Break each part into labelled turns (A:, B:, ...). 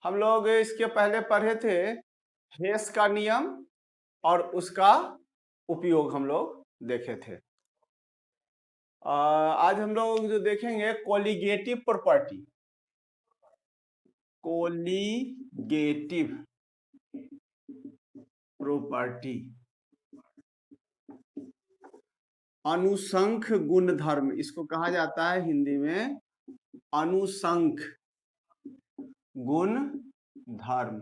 A: हम लोग इसके पहले पढ़े थे हेस का नियम और उसका उपयोग हम लोग देखे थे। आज हम लोग जो देखेंगे कोलिगेटिव प्रॉपर्टी। कोलिगेटिव प्रॉपर्टी, अनुसंख गुणधर्म इसको कहा जाता है हिंदी में, अनुसंख गुणधर्म,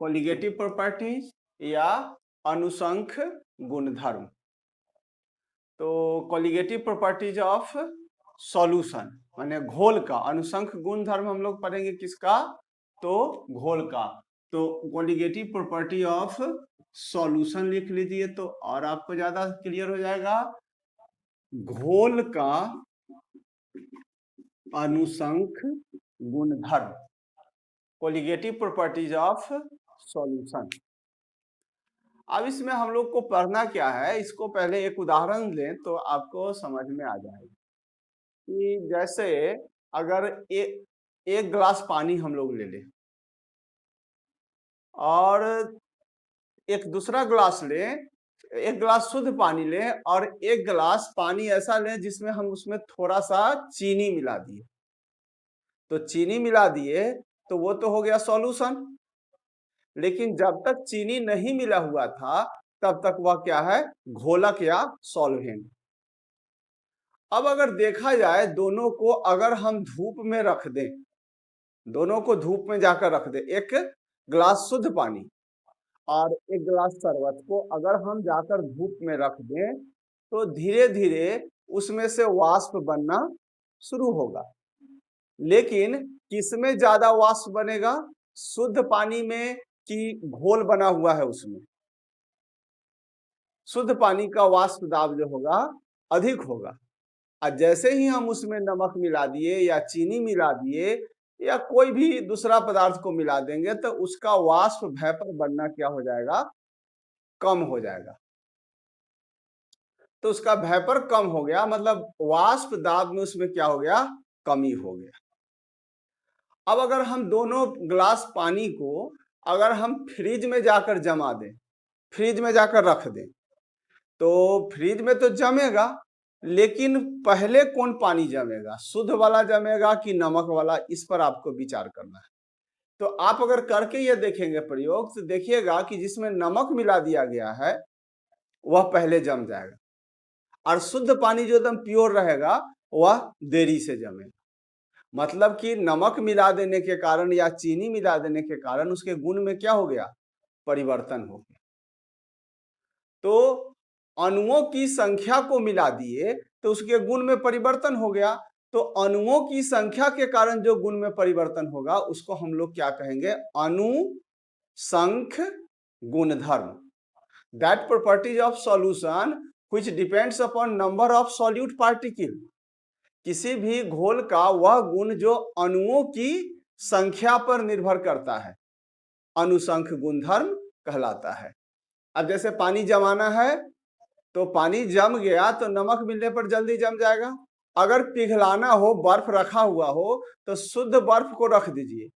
A: कोलिगेटिव प्रॉपर्टीज या अनुसंख गुणधर्म। तो कोलिगेटिव प्रॉपर्टीज ऑफ सॉल्यूशन माने घोल का, अनुसंख गुणधर्म हम लोग पढ़ेंगे किसका, तो घोल का। तो कोलिगेटिव प्रॉपर्टी ऑफ सॉल्यूशन लिख लीजिए तो और आपको ज्यादा क्लियर हो जाएगा। घोल का अनुसंख गुणधर्म, कोलिगेटिव प्रॉपर्टीज ऑफ सॉल्यूशन। अब इसमें हम लोग को पढ़ना क्या है, इसको पहले एक उदाहरण लें तो आपको समझ में आ जाएगा कि जैसे अगर एक गिलास पानी हम लोग ले लें और एक दूसरा गिलास लें, एक गिलास शुद्ध पानी लें और एक गिलास पानी ऐसा लें जिसमें हम उसमें थोड़ा सा चीनी मिला दिए, तो चीनी मिला दिए तो वो तो हो गया सॉल्यूशन। लेकिन जब तक चीनी नहीं मिला हुआ था तब तक वह क्या है, घोलक या सॉल्वेंट। अब अगर देखा जाए दोनों को अगर हम धूप में रख दें, दोनों को धूप में जाकर रख दें, एक गिलास शुद्ध पानी और एक गिलास शरबत को अगर हम जाकर धूप में रख दें तो धीरे धीरे उसमें से वाष्प बनना शुरू होगा। लेकिन किसमें ज्यादा वाष्प बनेगा, शुद्ध पानी में कि घोल बना हुआ है उसमें? शुद्ध पानी का वाष्प दाब जो होगा अधिक होगा। और जैसे ही हम उसमें नमक मिला दिए या चीनी मिला दिए या कोई भी दूसरा पदार्थ को मिला देंगे तो उसका वाष्प वेपर बनना क्या हो जाएगा, कम हो जाएगा। तो उसका वेपर कम हो गया, मतलब वाष्प दाब में उसमें क्या हो गया, कमी हो गया। अब अगर हम दोनों गिलास पानी को अगर हम फ्रिज में जाकर जमा दें, फ्रिज में जाकर रख दें, तो फ्रिज में तो जमेगा, लेकिन पहले कौन पानी जमेगा, शुद्ध वाला जमेगा कि नमक वाला, इस पर आपको विचार करना है। तो आप अगर करके ये देखेंगे प्रयोग तो देखिएगा कि जिसमें नमक मिला दिया गया है वह पहले जम जाएगा और शुद्ध पानी जो एकदम प्योर रहेगा वह देरी से जमेगा। मतलब कि नमक मिला देने के कारण या चीनी मिला देने के कारण उसके गुण में क्या हो गया, परिवर्तन हो गया। तो अणुओं की संख्या को मिला दिए तो उसके गुण में परिवर्तन हो गया। तो अणुओं की संख्या के कारण जो गुण में परिवर्तन होगा उसको हम लोग क्या कहेंगे, अनुसंख गुणधर्म। That properties of solution which depends upon number of solute particle. किसी भी घोल का वह गुण जो अणुओं की संख्या पर निर्भर करता है, अनुसंख गुणधर्म कहलाता है। अब जैसे पानी जमाना है तो पानी जम गया तो नमक मिलने पर जल्दी जम जाएगा। अगर पिघलाना हो, बर्फ रखा हुआ हो तो शुद्ध बर्फ को रख दीजिए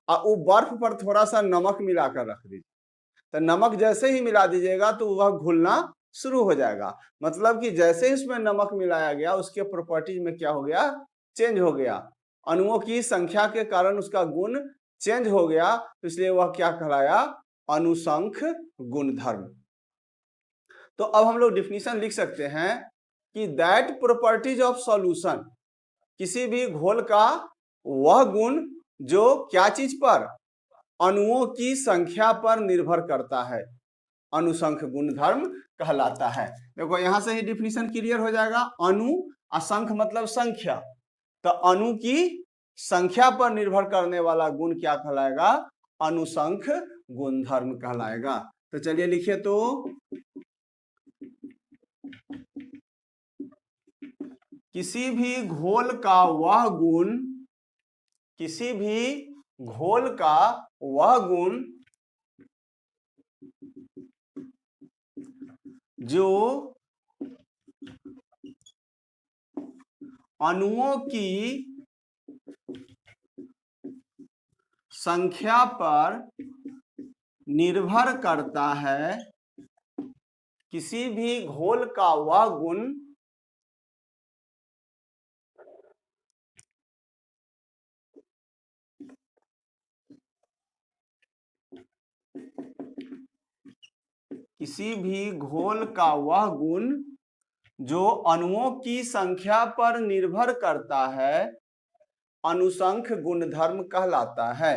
A: और वो बर्फ पर थोड़ा सा नमक मिलाकर रख दीजिए, तो नमक जैसे ही मिला दीजिएगा तो वह घुलना शुरू हो जाएगा। मतलब कि जैसे ही उसमें नमक मिलाया गया उसके प्रॉपर्टीज में क्या हो गया, चेंज हो गया। अणुओं की संख्या के कारण उसका गुण चेंज हो गया, तो इसलिए वह क्या कहलाया, अनुसंख गुणधर्म। तो अब हम लोग डिफिनीशन लिख सकते हैं कि दैट प्रॉपर्टीज ऑफ सॉल्यूशन, किसी भी घोल का वह गुण जो क्या चीज पर, अणुओं की संख्या पर निर्भर करता है, अनुसंख गुणधर्म कहलाता है। देखो यहां से ही डिफिनीशन क्लियर हो जाएगा। अणु, असंख्य मतलब संख्या, तो अणु की संख्या पर निर्भर करने वाला गुण क्या कहलाएगा, अनुसंख गुणधर्म कहलाएगा। तो चलिए लिखिए, तो किसी भी घोल का वह गुण, किसी भी घोल का वह गुण जो अणुओं की संख्या पर निर्भर करता है, किसी भी घोल का वह गुण किसी भी घोल का वह गुण जो अणुओं की संख्या पर निर्भर करता है, अनुसंख्य गुणधर्म कहलाता है।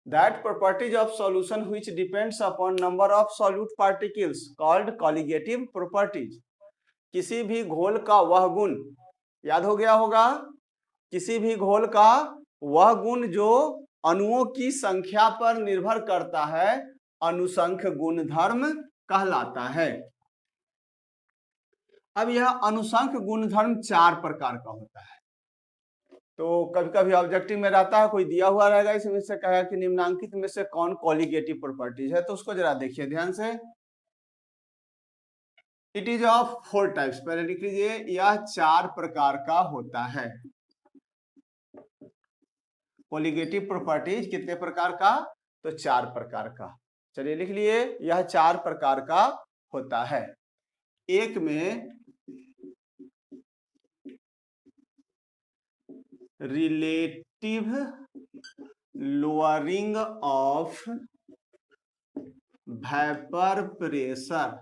A: That properties of solution which depends upon number of solute particles called colligative properties। किसी भी घोल का वह गुण, याद हो गया होगा, किसी भी घोल का वह गुण जो अणुओं की संख्या पर निर्भर करता है, अनुसंख्य गुणधर्म कहलाता है। अब यह अनुसंख्य गुणधर्म 4 प्रकार का होता है। तो कभी कभी ऑब्जेक्टिव में रहता है, कोई दिया हुआ रहेगा, इसमें से कहेगा कि निम्नांकित में से कौन कॉलिगेटिव प्रॉपर्टीज है, तो उसको जरा देखिए ध्यान से। इट इज ऑफ 4 टाइप्स, पहले लिख लीजिए, यह 4 प्रकार का होता है। कॉलिगेटिव प्रॉपर्टीज कितने प्रकार का, तो 4 प्रकार का। चलिए लिख लिए, यह 4 प्रकार का होता है। एक में relative lowering of vapour pressure,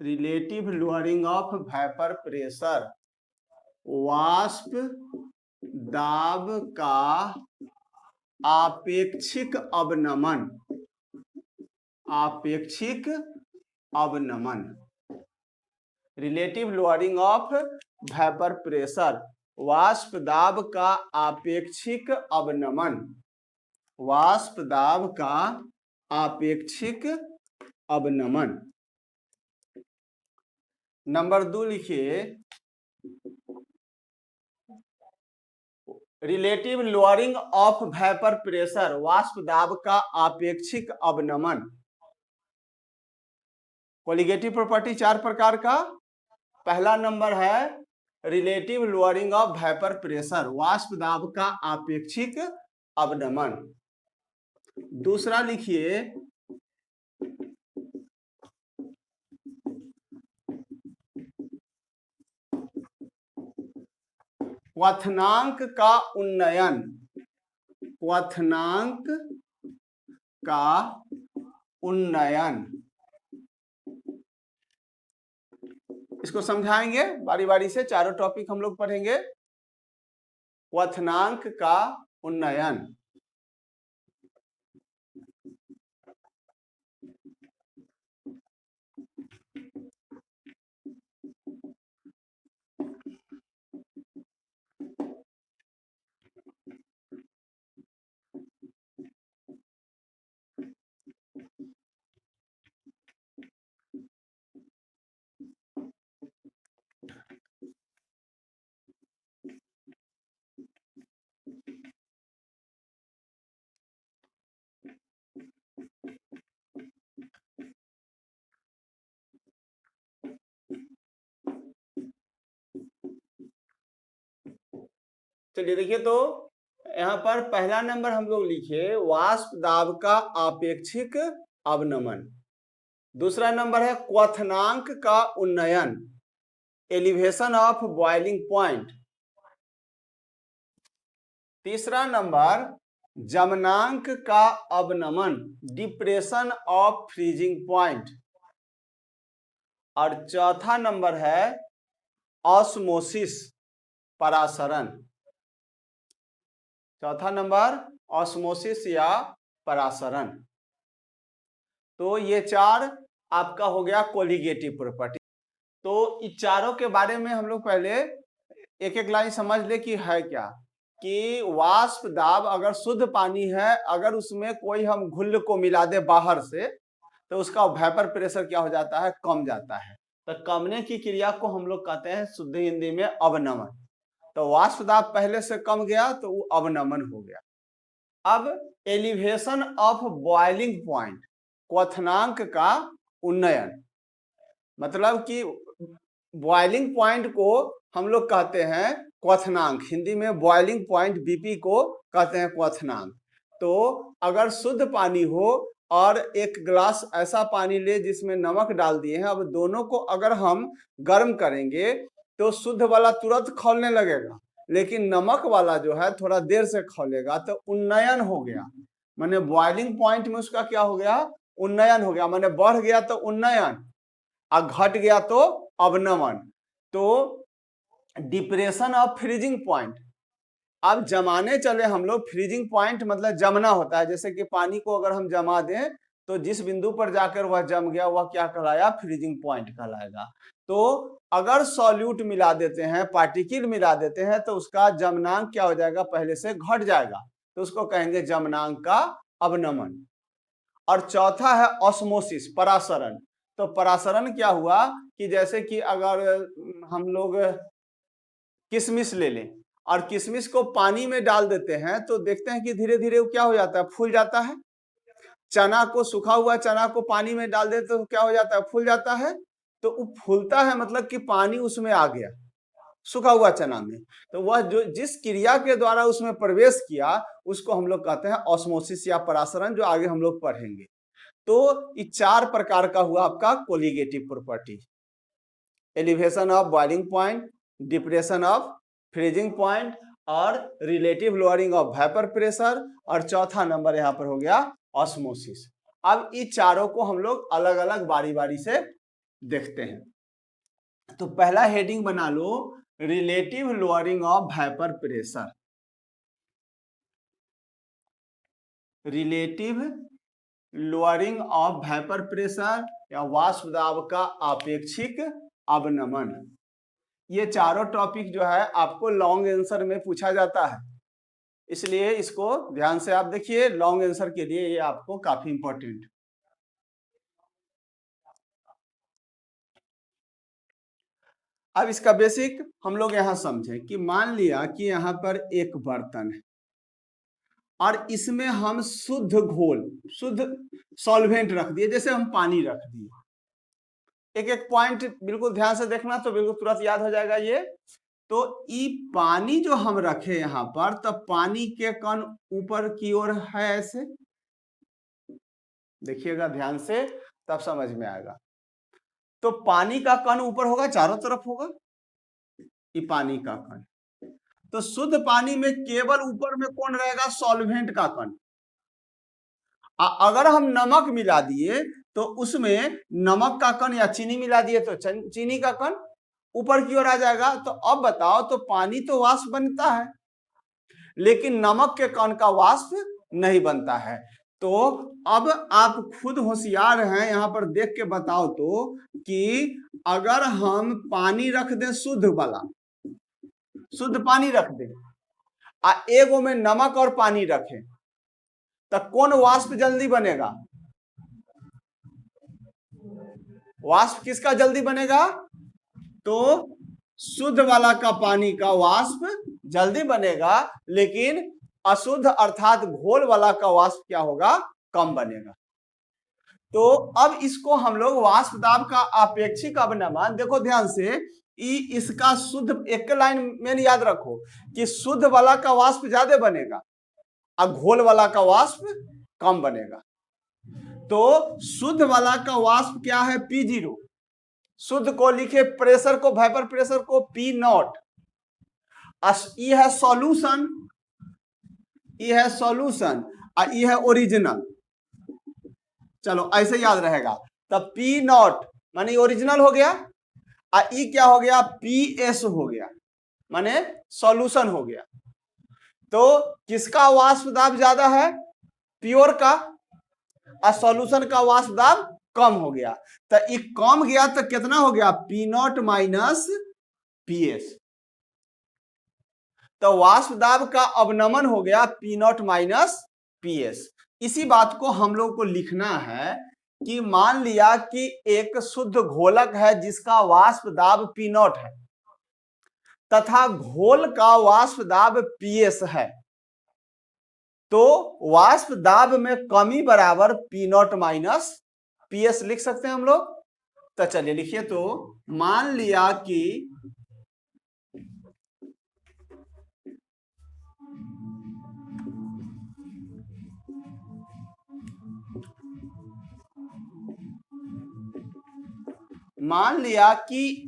A: relative lowering of vapour pressure, वाष्प दाब का आपेक्षिक अवनमन, आपेक्षिक अवनमन, relative lowering of vapour pressure, वाष्प दाब का आपेक्षिक अवनमन, वाष्प दाब का आपेक्षिक अवनमन। नंबर 2 लिखिए, relative lowering of vapour pressure, वाष्प दाब का आपेक्षिक अवनमन। कॉलिगेटिव प्रॉपर्टी 4 प्रकार का। पहला नंबर है relative lowering of vapour pressure, वाष्प दाब का आपेक्षिक अवनमन। दूसरा लिखिए, क्वथनांक का उन्नयन, क्वथनांक का उन्नयन। इसको समझाएंगे बारी बारी से, चारों टॉपिक हम लोग पढ़ेंगे। क्वथनांक का उन्नयन, चलिए देखिए, तो यहाँ पर पहला नंबर हम लोग लिखे वाष्प दाब का आपेक्षिक अवनमन। दूसरा नंबर है क्वथनांक का उन्नयन, एलिवेशन ऑफ बॉइलिंग पॉइंट। तीसरा नंबर जमनांक का अवनमन, डिप्रेशन ऑफ फ्रीजिंग पॉइंट। और चौथा नंबर है ऑस्मोसिस, परासरण। चौथा नंबर ऑस्मोसिस या परासरण। तो ये 4 आपका हो गया कोलिगेटिव प्रॉपर्टी। तो इन चारों के बारे में हम लोग पहले एक एक लाइन समझ ले कि है क्या, कि वाष्प दाब अगर शुद्ध पानी है, अगर उसमें कोई हम घुल को मिला दे बाहर से, तो उसका वेपर प्रेशर क्या हो जाता है, कम जाता है। तो कमने की क्रिया को हम लोग कहते हैं शुद्ध हिंदी में अवनमन। तो वाष्प दाब पहले से कम गया तो वो अवनमन हो गया। अब एलिवेशन ऑफ बॉइलिंग पॉइंट, क्वथनांक का उन्नयन, मतलब कि बॉइलिंग पॉइंट को हम लोग कहते हैं क्वथनांक, हिंदी में बॉइलिंग पॉइंट बीपी को कहते हैं क्वथनांक। तो अगर शुद्ध पानी हो और एक ग्लास ऐसा पानी ले जिसमें नमक डाल दिए हैं, अब दोनों को अगर हम गर्म करेंगे तो शुद्ध वाला तुरंत खौलने लगेगा, लेकिन नमक वाला जो है थोड़ा देर से खौलेगा। तो उन्नयन हो गया, माने बॉइलिंग पॉइंट में उसका क्या हो गया, उन्नयन हो गया, माने बढ़ गया तो उन्नयन, और घट गया तो अवनमन। तो डिप्रेशन ऑफ फ्रीजिंग पॉइंट, अब जमाने चले हम लोग, फ्रीजिंग पॉइंट मतलब जमना होता है, जैसे कि पानी को अगर हम जमा दें तो जिस बिंदु पर जाकर वह जम गया वह क्या कहलाया, फ्रीजिंग पॉइंट कहलाएगा। तो अगर सॉल्यूट मिला देते हैं, पार्टिकल मिला देते हैं, तो उसका जमनांक क्या हो जाएगा, पहले से घट जाएगा, तो उसको कहेंगे जमनांक का अवनमन। और चौथा है ऑस्मोसिस, परासरण। तो परासरण क्या हुआ कि जैसे कि अगर हम लोग किशमिश ले लें और किशमिश को पानी में डाल देते हैं तो देखते हैं कि धीरे धीरे वो क्या हो जाता है, फूल जाता है। चना को, सूखा हुआ चना को पानी में डाल देते तो क्या हो जाता है, फूल जाता है। तो वो फूलता है मतलब कि पानी उसमें आ गया, सूखा हुआ चना में। तो वह जो जिस क्रिया के द्वारा उसमें प्रवेश किया उसको हम लोग कहते हैं ऑस्मोसिस या परासरण, जो आगे हम लोग पढ़ेंगे। तो ये 4 प्रकार का हुआ आपका colligative property, elevation of boiling point, depression of freezing point, और relative lowering of vapour pressure, और चौथा नंबर यहाँ पर हो गया ऑस्मोसिस। अब ये चारों को हम लोग अलग अलग बारी बारी से देखते हैं। तो पहला हेडिंग बना लो, relative lowering of vapour pressure. Relative lowering of vapour pressure या वाष्प दाब का आपेक्षिक अवनमन। ये चारों टॉपिक जो है आपको लॉन्ग आंसर में पूछा जाता है, इसलिए इसको ध्यान से आप देखिए, लॉन्ग आंसर के लिए ये आपको काफी इंपॉर्टेंट। अब इसका बेसिक हम लोग यहां समझें कि मान लिया कि यहां पर एक बर्तन है और इसमें हम शुद्ध घोल, शुद्ध सॉल्वेंट रख दिए, जैसे हम पानी रख दिए। एक एक पॉइंट बिल्कुल ध्यान से देखना तो बिल्कुल तुरंत याद हो जाएगा ये। तो ये पानी जो हम रखे यहाँ पर, तब पानी के कण ऊपर की ओर है ऐसे, देखिएगा ध्यान से तब समझ में आएगा। तो पानी का कण ऊपर होगा, चारों तरफ होगा ये पानी का कण। तो शुद्ध पानी में केवल ऊपर में कौन रहेगा, सॉल्वेंट का कण। अगर हम नमक मिला दिए तो उसमें नमक का कण, या चीनी मिला दिए तो चीनी का कण ऊपर की ओर आ जाएगा। तो अब बताओ, तो पानी तो वाष्प बनता है लेकिन नमक के कण का वाष्प नहीं बनता है। तो अब आप खुद होशियार हैं, यहां पर देख के बताओ तो कि अगर हम पानी रख दें शुद्ध वाला, शुद्ध पानी रख दें, एगो में नमक और पानी रखें, तो कौन वाष्प जल्दी बनेगा, वाष्प किसका जल्दी बनेगा, तो शुद्ध वाला का पानी का वाष्प जल्दी बनेगा, लेकिन अशुद्ध अर्थात घोल वाला का वाष्प क्या होगा, कम बनेगा। तो अब इसको हम लोग वाष्प दाब का आपेक्षिक अवनमन, देखो ध्यान से, इसका शुद्ध, एक लाइन में याद रखो कि शुद्ध वाला का वाष्प ज्यादा बनेगा और घोल वाला का वाष्प कम बनेगा। तो शुद्ध वाला का वाष्प क्या है, P0, शुद्ध को लिखे प्रेशर को, वेपर प्रेशर को P0, ये है सॉल्यूशन, ये है सॉल्यूशन और ये है ओरिजिनल। चलो ऐसे याद रहेगा। तब P0 माने ओरिजिनल हो गया और ये क्या हो गया, PS हो गया, माने सॉल्यूशन हो गया। तो किसका वाष्प दाब ज्यादा है, प्योर का, और सॉल्यूशन का वाष्प दाब कम हो गया। तो ये कम गया तो कितना हो गया, P0 माइनस PS। तो वाष्प दाब का अवनमन हो गया P0 माइनस PS। इसी बात को हम लोग को लिखना है कि मान लिया कि एक शुद्ध घोलक है जिसका वाष्प दाब P0 है तथा घोल का वाष्प दाब PS है, तो वाष्प दाब में कमी बराबर P0 माइनस PS लिख सकते हैं हम लोग। तो चलिए लिखिए, तो मान लिया कि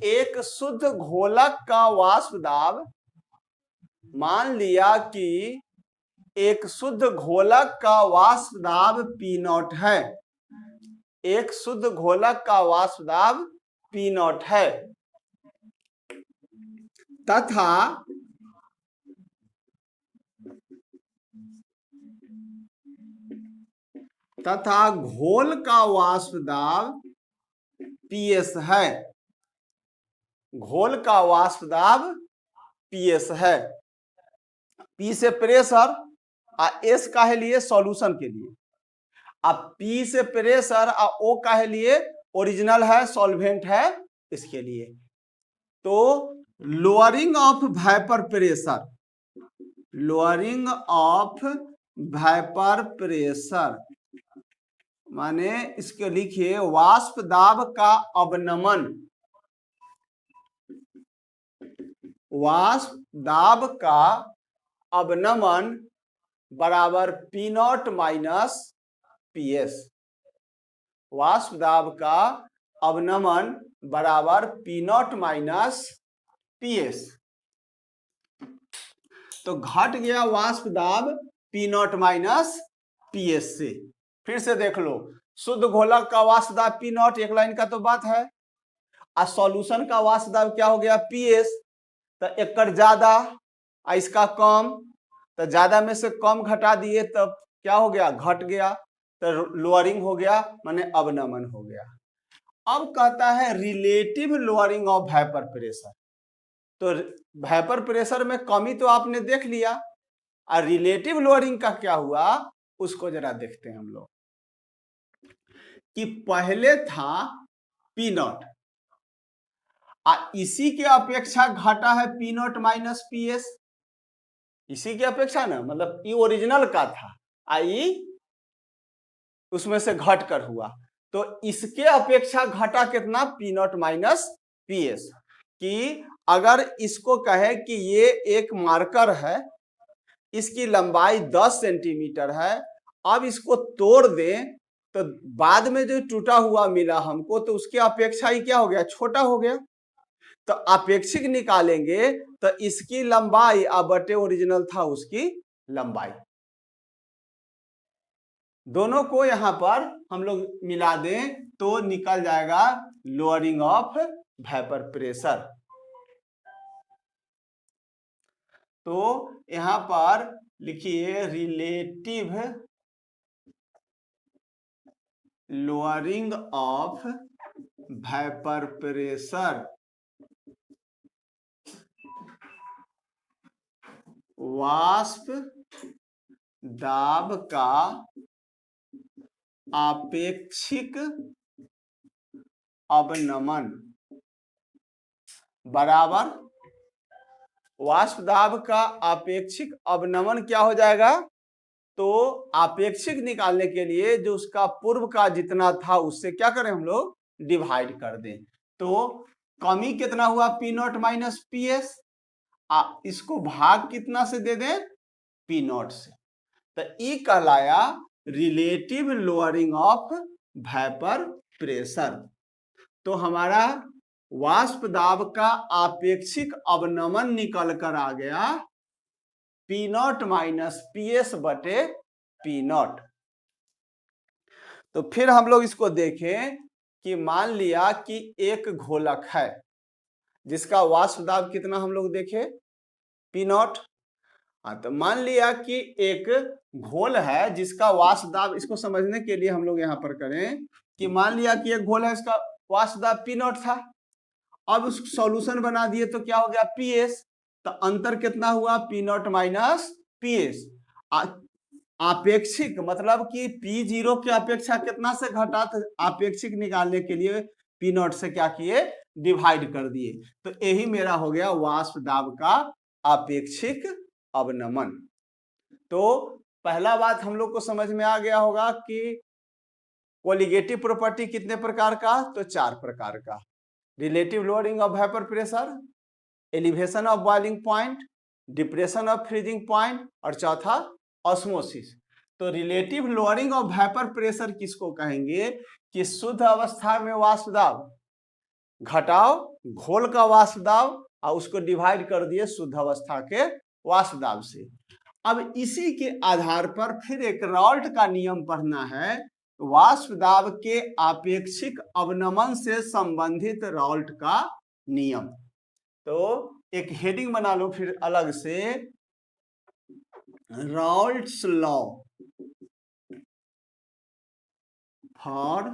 A: एक शुद्ध घोलक का वाष्प दाब, मान लिया कि एक शुद्ध घोलक का वाष्प दाब पी नॉट है, एक शुद्ध घोलक का वाष्प दाब पी नॉट है, तथा घोल का वाष्प दाब पीएस है, घोल का वाष्प दाब पीएस है। पी से प्रेशर और एस काहे लिए, सॉल्यूशन के लिए। अब पी से प्रेशर और ओ काहे लिए, ओरिजिनल है, सॉल्वेंट है, इसके लिए। तो lowering of vapour pressure, lowering of vapour pressure माने इसके लिखिए वाष्प दाब का अवनमन, वाष्प दाब का अवनमन बराबर पी नॉट माइनस पीएस, वाष्प दाब का अवनमन बराबर पी नॉट माइनस पीएस। तो घट गया वाष्प दाब पी नॉट माइनस पीएस से। फिर से देख लो, शुद्ध घोलक का वाष्प दाब पी नॉट, एक लाइन का तो बात है, और सॉल्यूशन का वाष्प दाब क्या हो गया, पीएस। तो एक ज्यादा इसका कम, तो ज्यादा में से कम घटा दिए तब क्या हो गया, घट गया, तो लोअरिंग हो गया, माने अवनमन हो गया। अब कहता है relative lowering of vapour pressure. तो वेपर प्रेशर में कमी तो आपने देख लिया, और रिलेटिव लोअरिंग का क्या हुआ उसको जरा देखते हैं हम लोग। कि पहले था पी नॉट, इसी के अपेक्षा घटा है पी नॉट माइनस पीएस, इसी की अपेक्षा ना, मतलब ये ओरिजिनल का था, आई उसमें से घट कर हुआ, तो इसके अपेक्षा घटा कितना, पी नॉट माइनस पीएस। कि अगर इसको कहे कि ये एक मार्कर है, इसकी लंबाई 10 सेंटीमीटर है, अब इसको तोड़ दें तो बाद में जो टूटा हुआ मिला हमको, तो उसकी अपेक्षा ही क्या हो गया, छोटा हो गया। तो अपेक्षिक निकालेंगे तो इसकी लंबाई बटे ओरिजिनल था उसकी लंबाई, दोनों को यहां पर हम लोग मिला दें तो निकल जाएगा लोअरिंग ऑफ वेपर प्रेशर। तो यहां पर लिखिए relative lowering of vapour pressure वाष्प दाब का आपेक्षिक अवनमन बराबर, वाष्प दाब का आपेक्षिक अवनमन क्या हो जाएगा, तो आपेक्षिक निकालने के लिए जो उसका पूर्व का जितना था उससे क्या करें हम लोग, डिवाइड कर दें। तो कमी कितना हुआ, P naught minus P S, इसको भाग कितना से दे दें, पी नॉट से। तो ई कहलाया relative lowering of vapour pressure. तो हमारा वाष्प दाब का आपेक्षिक अवनमन निकल कर आ गया पी नॉट माइनस पीएस बटे पी नॉट। तो फिर हम लोग इसको देखें कि मान लिया कि एक घोलक है जिसका वाष्प दाब कितना हम लोग देखें, पी नॉट। तो मान लिया कि एक घोल है जिसका वाष्प दाब, इसको समझने के लिए हम लोग यहां पर करें कि मान लिया कि एक घोल है, इसका वाष्प दाब पी नॉट था, अब उस सॉल्यूशन बना दिए तो क्या हो गया, पीएस। तो अंतर कितना हुआ, पी नॉट माइनस पीएस। आपेक्षिक मतलब कि पी जीरो की अपेक्षा कितना से घटा, तो आपेक्षिक निकालने के लिए पी नॉट से क्या किए, डिवाइड कर दिए। तो यही मेरा हो गया वाष्प दाब का आपेक्षिक अवनमन। तो पहला बात हम लोग को समझ में आ गया होगा कि कोलिगेटिव प्रॉपर्टी कितने प्रकार का? तो 4 प्रकार का। Relative lowering of vapour pressure, elevation of boiling point, depression of freezing point, और चौथा ऑस्मोसिस। तो relative lowering of vapour pressure किसको कहेंगे? कि शुद्ध अवस्था में वाष्प दाब घटाओ घोल का वाष्प दाब और उसको डिवाइड कर दिए शुद्ध अवस्था के वाष्प दाब से। अब इसी के आधार पर फिर एक राल्ट का नियम पढ़ना है, वाष्प दाब के आपेक्षिक अवनमन से संबंधित राल्ट का नियम। तो एक हेडिंग बना लो फिर अलग से, Raoult's law for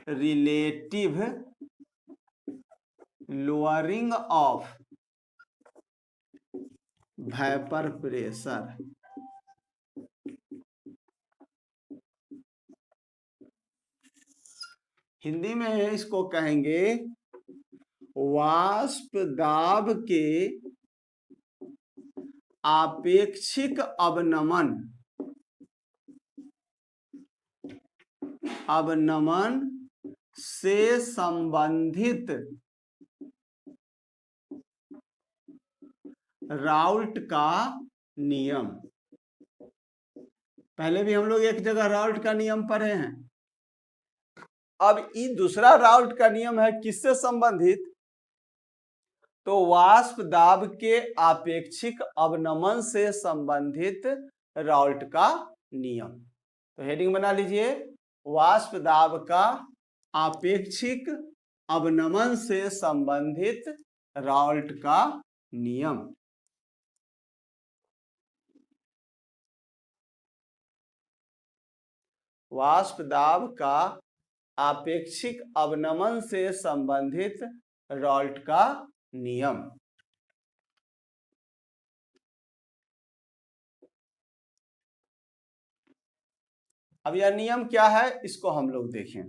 A: relative lowering of vapour pressure. Hindi में इसको कहेंगे वाष्प दाब के आपेक्षिक अवनमन से संबंधित राल्ट का नियम। पहले भी हम लोग एक जगह राल्ट का नियम पढ़े हैं। अब ये दूसरा राल्ट का नियम है किससे संबंधित? तो वाष्प दाब के आपेक्षिक अवनमन से संबंधित राल्ट का नियम। तो हेडिंग बना लीजिए, वाष्प दाब का आपेक्षिक अवनमन से संबंधित राल्ट का नियम। वाष्प दाब का आपेक्षिक अवनमन से संबंधित राल्ट का नियम। अब यह नियम क्या है इसको हम लोग देखें।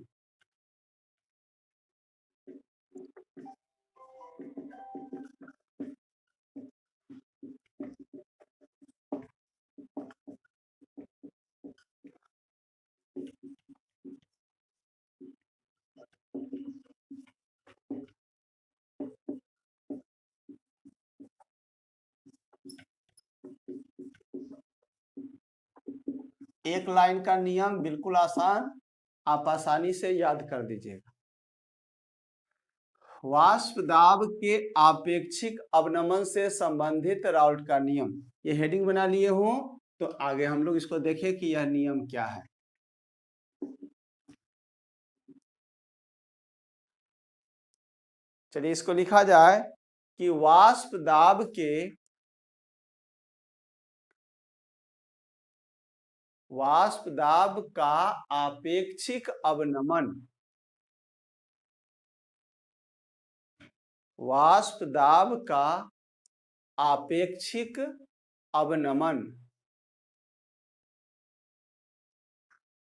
A: एक लाइन का नियम बिल्कुल आसान, आप आसानी से याद कर दीजिएगा। वाष्प दाब के आपेक्षिक अवनमन से संबंधित राल्ट का नियम, ये हेडिंग बना लिए हो तो आगे हम लोग इसको देखें कि यह नियम क्या है। चलिए इसको लिखा जाए कि वाष्प दाब का आपेक्षिक अवनमन, वाष्प दाब का आपेक्षिक अवनमन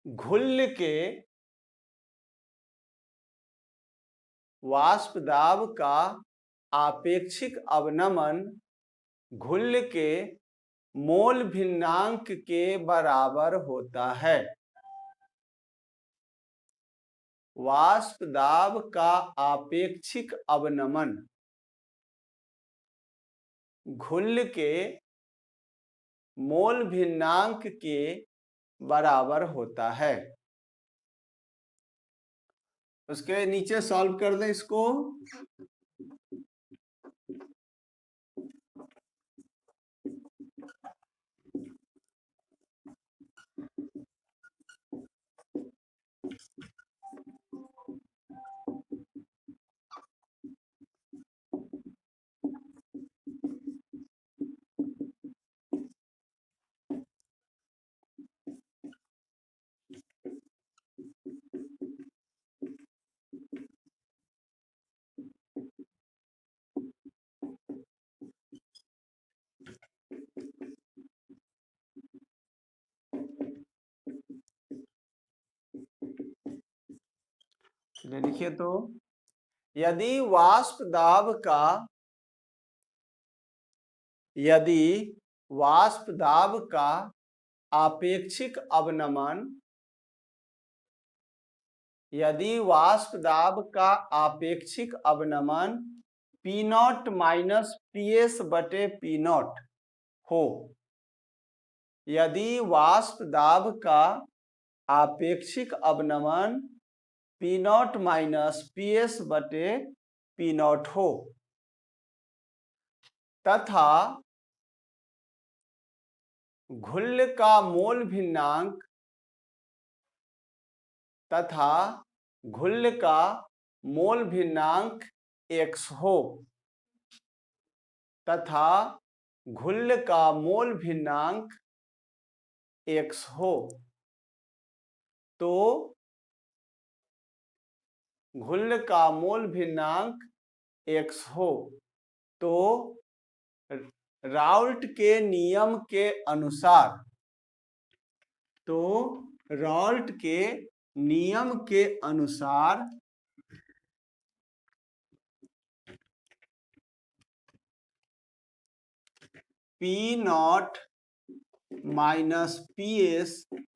A: घुल्ल के, वाष्प दाब का आपेक्षिक अवनमन घुल्ल के मोल भिन्नांक के बराबर होता है। वाष्प दाब का आपेक्षिक अवनमन घुल्ल के मोल भिन्नांक के बराबर होता है। उसके नीचे सॉल्व कर दें इसको। लिखिए तो, यदि वाष्प दाब का आपेक्षिक अवनमन यदि वाष्प दाब का आपेक्षिक अवनमन P naught minus P S बटे पी नॉट हो, यदि वाष्प दाब का आपेक्षिक अवनमन P naught minus P S बटे पी नॉट हो तथा घुल्ल का मोल भिन्नांक x हो तो राउल्ट के नियम के अनुसार P naught minus P S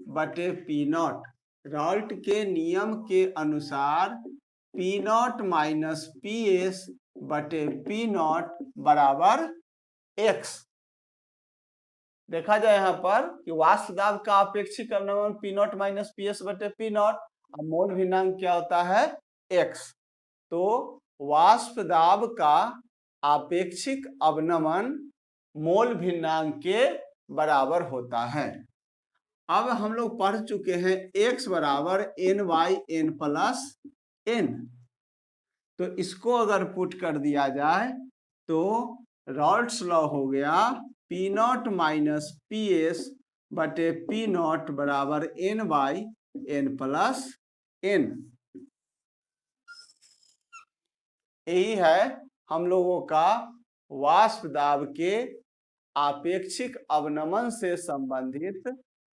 A: बटे पी नॉट, राउल्ट के नियम के अनुसार P naught minus P S बटे पी नॉट बराबर x। देखा जाए यहाँ पर कि वाष्प दाब का अपेक्षिक अवनमन P naught minus P S बटे पी नॉट, और मोल भिन्नांक क्या होता है x। तो वाष्प दाब का आपेक्षिक अवनमन मोल भिन्नांक के बराबर होता है। अब हम लोग पढ़ चुके हैं x बराबर n by n plus n, तो इसको अगर पुट कर दिया जाए तो राउल्ट्स लॉ हो गया P naught minus P S बटे पी नॉट बराबर n by n plus n। यही है हम लोगों का वाष्प दाब के आपेक्षिक अवनमन से संबंधित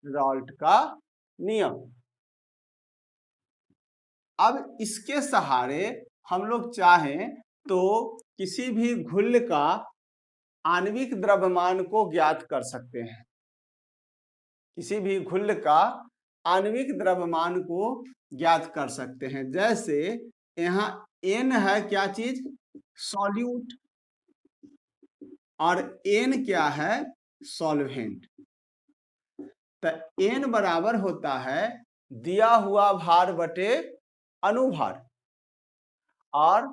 A: राउल्ट का नियम। अब इसके सहारे हम लोग चाहें तो किसी भी घुल्ल का आणविक द्रव्यमान को ज्ञात कर सकते हैं, किसी भी घुल्ल का आणविक द्रव्यमान को ज्ञात कर सकते हैं। जैसे यहाँ n है क्या चीज, सॉल्यूट, और n क्या है, सॉल्वेंट। तो n बराबर होता है दिया हुआ भार बटे अनुभार, और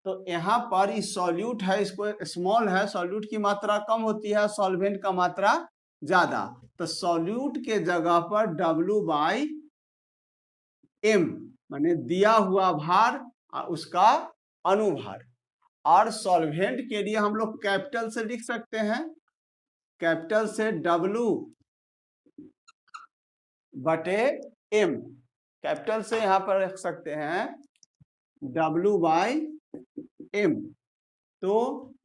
A: तो यहाँ पर इस सॉल्यूट है, इसको स्मॉल है, सॉल्यूट की मात्रा कम होती है, सॉल्वेंट का मात्रा ज्यादा, तो सॉल्यूट के जगह पर W बाई M माने दिया हुआ भार उसका अनुभार, और सॉल्वेंट के लिए हम लोग कैपिटल से लिख सकते हैं, कैपिटल से W बटे M, कैपिटल से यहाँ पर रख सकते हैं W बाई M। तो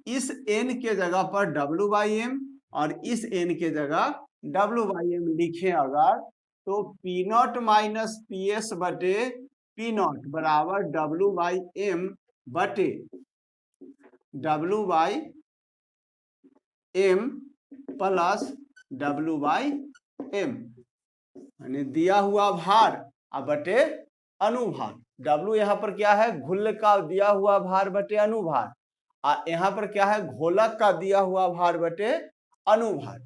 A: इस n के जगह पर W बाई M और इस n के जगह W बाई M लिखें अगर, तो P not minus P S बटे P नॉट बराबर W बाई M बटे W by M plus W by M, यानी दिया हुआ भार बटे अनुभार। W यहाँ पर क्या है, घुल्ल का दिया हुआ भार बटे अनुभार, यहाँ पर क्या है, घोलक का दिया हुआ भार बटे अनुभार।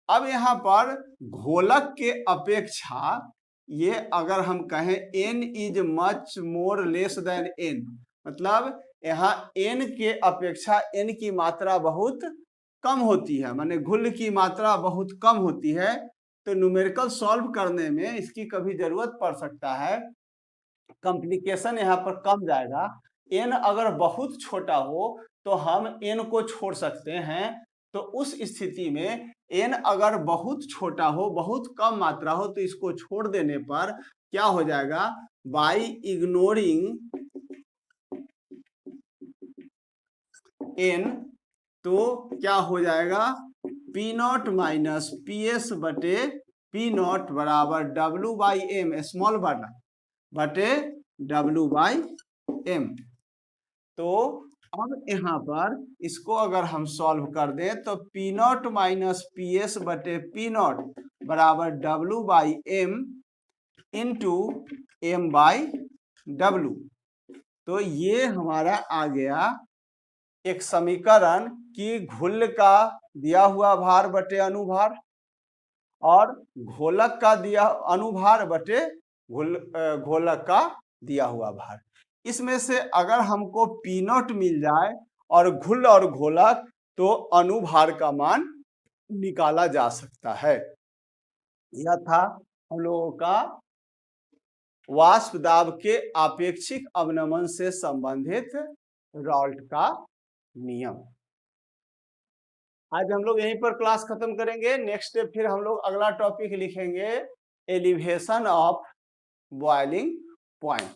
A: अब यहाँ पर घोलक के अपेक्षा ये अगर हम कहें n is much more less than n, मतलब यहाँ n के अपेक्षा n की मात्रा बहुत कम होती है, माने घुल्ल की मात्रा बहुत कम होती है, तो न्यूमेरिकल सॉल्व करने में इसकी कभी जरूरत पड़ सकता है, कॉम्प्लिकेशन यहाँ पर कम जाएगा। n अगर बहुत छोटा हो तो हम n को छोड़ सकते हैं, तो उस स्थिति में n अगर बहुत छोटा हो, बहुत कम मात्रा हो, तो इसको छोड़ देने पर क्या हो जाएगा, बाई इग्नोरिंग n, तो क्या हो जाएगा, P not minus P S बटे P नॉट बराबर W बाई M स्मॉल वाला बटे W बाई M। तो अब यहाँ पर इसको अगर हम सॉल्व कर दें तो P not minus P S बटे P नॉट बराबर W by M into M by W। तो ये हमारा आ गया एक समीकरण कि घुल का दिया हुआ भार बटे अनुभार और घोलक का दिया अनुभार बटे घोलक का दिया हुआ भार। इसमें से अगर हमको पी नॉट मिल जाए और घुल और घोलक तो अनुभार का मान निकाला जा सकता है। यह था हम लोगों का वाष्प दाब के आपेक्षिक अवनमन से संबंधित राल्ट का नियम। आज हम लोग यहीं पर क्लास खत्म करेंगे। नेक्स्ट डे फिर हम लोग अगला टॉपिक लिखेंगे एलिवेशन ऑफ बॉइलिंग पॉइंट।